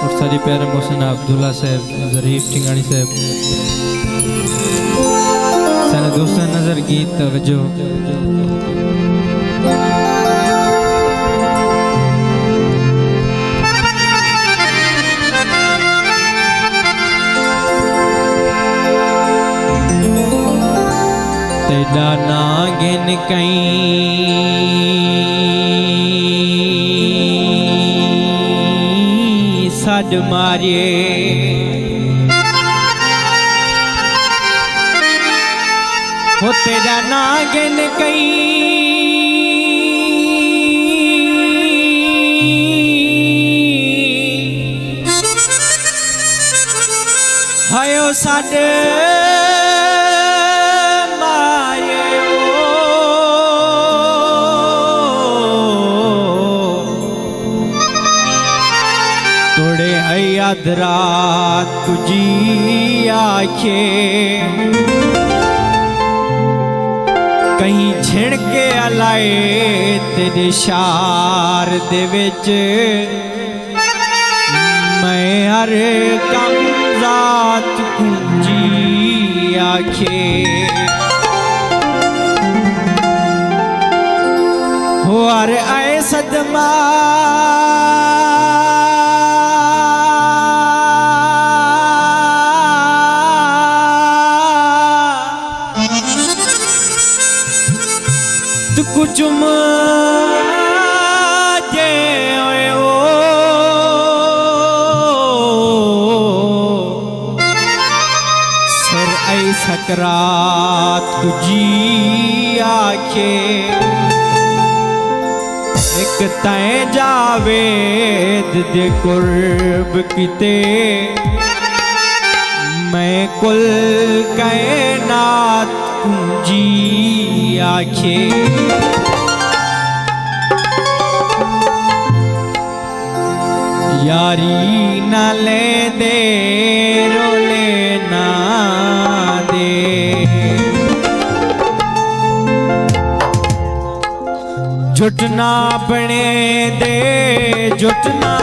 और सारी प्यारे मोहसिन अब्दुल्ला साहब, ज़रीफ टिंगाणी साहब, सारे दोस्तों नजर गीत तवज्जो। तेरा नागिन कहीं सद मारिए, हो तेरा नागिन कहीं हायो सद याद रात तुझी आखे कहीं छिड़के अलाए तेरे शार दे विच मैं हर कम रात कुंजी आखे हो अरे आए सदमा कुचुम जे ओ सर ऐ सकरात तुझी आखे एक तय जावेद दे कुर्ब किते मैं कुल कायनात कुंजी आखे यारी न ले दे रोले ना दे झुटना बने दे झुटना